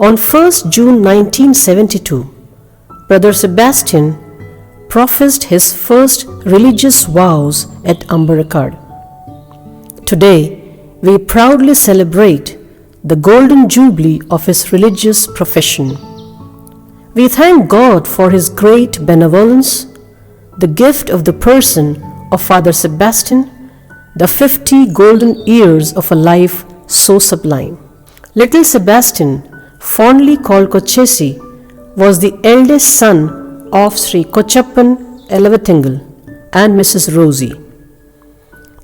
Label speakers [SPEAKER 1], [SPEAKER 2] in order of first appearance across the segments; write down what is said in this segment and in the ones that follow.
[SPEAKER 1] On 1st June 1972, Brother Sebastian professed his first religious vows at Ambarakad. Today, we proudly celebrate the golden jubilee of his religious profession. We thank God for his great benevolence, the gift of the person of Father Sebastian, the 50 golden years of a life so sublime. Little Sebastian, fondly called Kochesi, was the eldest son of Sri Kochappan Elavathingal and Mrs. Rosie.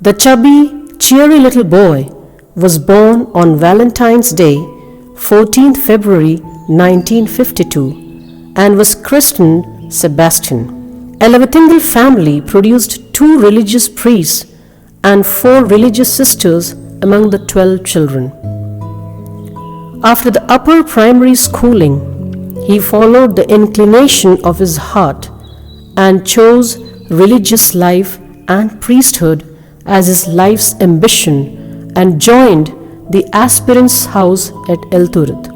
[SPEAKER 1] The chubby, cheery little boy was born on Valentine's Day, 14th February 1952, and was christened Sebastian. Elavathingal family produced 2 religious priests and 4 religious sisters among the 12 children. After the upper primary schooling, he followed the inclination of his heart and chose religious life and priesthood as his life's ambition and joined the aspirants' house at Elturat.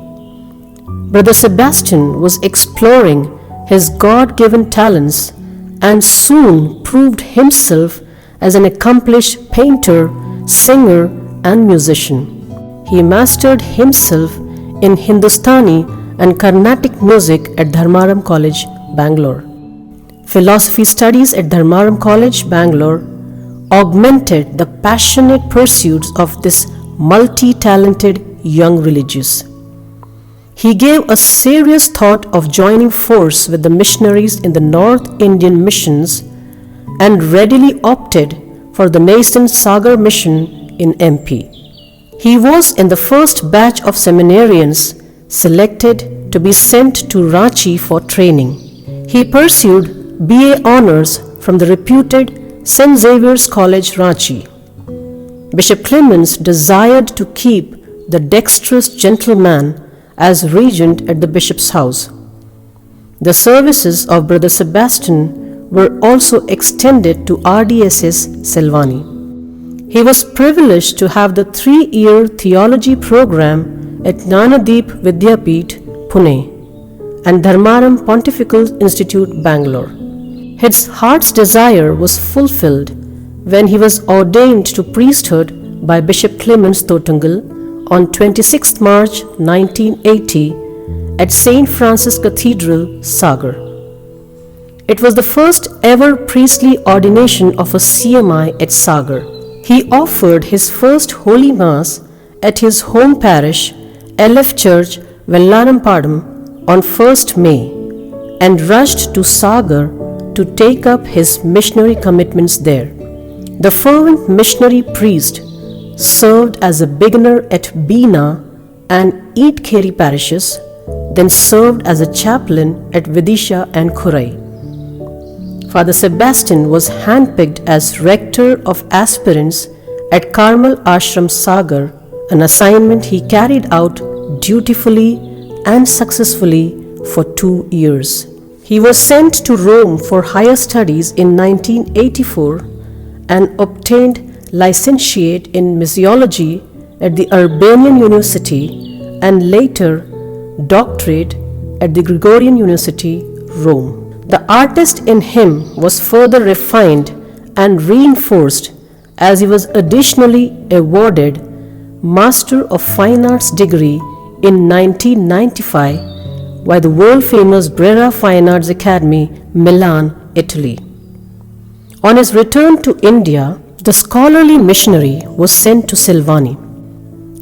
[SPEAKER 1] Brother Sebastian was exploring his God-given talents and soon proved himself as an accomplished painter, singer, and musician. He mastered himself in Hindustani and Carnatic music at Dharmaram College, Bangalore. Philosophy studies at Dharmaram College, Bangalore augmented the passionate pursuits of this multi-talented young religious. He gave a serious thought of joining force with the missionaries in the North Indian missions and readily opted for the nascent Sagar mission in MP. He was in the first batch of seminarians selected to be sent to Ranchi for training. He pursued BA honors from the reputed St. Xavier's College, Ranchi. Bishop Clements desired to keep the dexterous gentleman as regent at the bishop's house. The services of Brother Sebastian were also extended to RDSS Silvani. He was privileged to have the 3-year theology program at Gnanadeep Vidyapeeth, Pune, and Dharmaram Pontifical Institute, Bangalore. His heart's desire was fulfilled when he was ordained to priesthood by Bishop Clements Thotangal on 26 March 1980 at St. Francis Cathedral, Sagar. It was the first ever priestly ordination of a CMI at Sagar. He offered his first Holy Mass at his home parish, LF Church, Vellarampadam, on 1st May and rushed to Sagar to take up his missionary commitments there. The fervent missionary priest served as a beginner at Bina and Eidkheri parishes, then served as a chaplain at Vidisha and Khurai. Father Sebastian was handpicked as rector of aspirants at Carmel Ashram Sagar, an assignment he carried out dutifully and successfully for 2 years. He was sent to Rome for higher studies in 1984 and obtained licentiate in missiology at the Urbanian University and later doctorate at the Gregorian University, Rome. The artist in him was further refined and reinforced as he was additionally awarded Master of Fine Arts degree in 1995 by the world-famous Brera Fine Arts Academy, Milan, Italy. On his return to India, the scholarly missionary was sent to Silvani.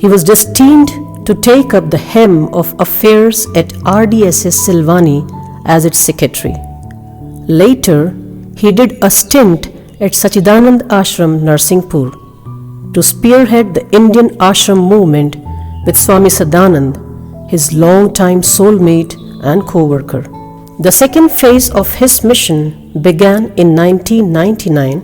[SPEAKER 1] He was destined to take up the helm of affairs at RDSS Silvani as its secretary. Later, he did a stint at Sachidanand Ashram, Narsinghpur, to spearhead the Indian ashram movement with Swami Sadanand, his long-time soulmate and co-worker. The second phase of his mission began in 1999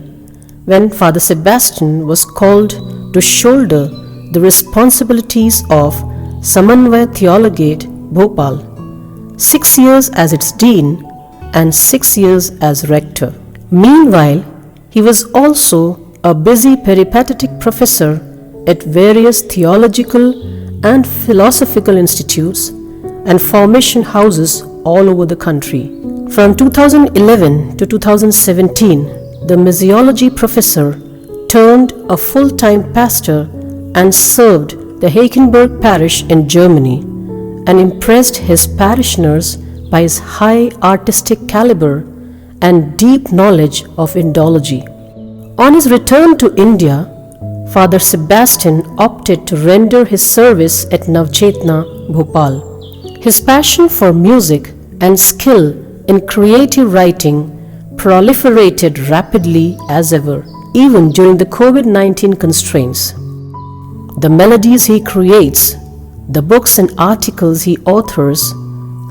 [SPEAKER 1] when Father Sebastian was called to shoulder the responsibilities of Samanvaya Theologate, Bhopal, 6 years as its dean and 6 years as rector. Meanwhile, he was also a busy peripatetic professor at various theological and philosophical institutes and formation houses all over the country. From 2011 to 2017, the missiology professor turned a full-time pastor and served the Hagenberg parish in Germany and impressed his parishioners by his high artistic caliber and deep knowledge of Indology. On his return to India, Father Sebastian opted to render his service at Navchetna, Bhopal. His passion for music and skill in creative writing proliferated rapidly as ever, even during the COVID-19 constraints. The melodies he creates, the books and articles he authors,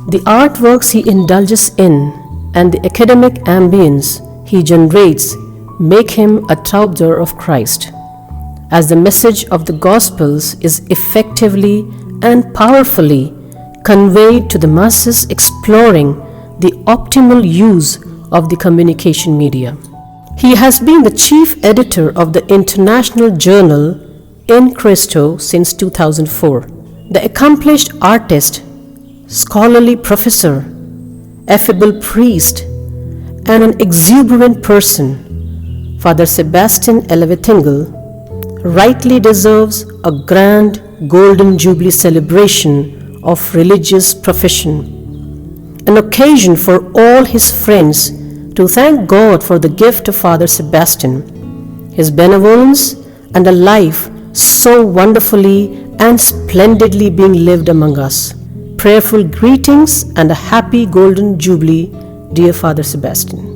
[SPEAKER 1] the artworks he indulges in, and the academic ambience he generates make him a troubadour of Christ, as the message of the Gospels is effectively and powerfully conveyed to the masses exploring the optimal use of the communication media. He has been the chief editor of the international journal In Christo since 2004. The accomplished artist, scholarly professor, affable priest, and an exuberant person, Father Sebastian Elavathingal rightly deserves a grand Golden Jubilee celebration of religious profession, an occasion for all his friends to thank God for the gift of Father Sebastian, his benevolence, and a life so wonderfully and splendidly being lived among us. Prayerful greetings and a happy Golden Jubilee, dear Father Sebastian.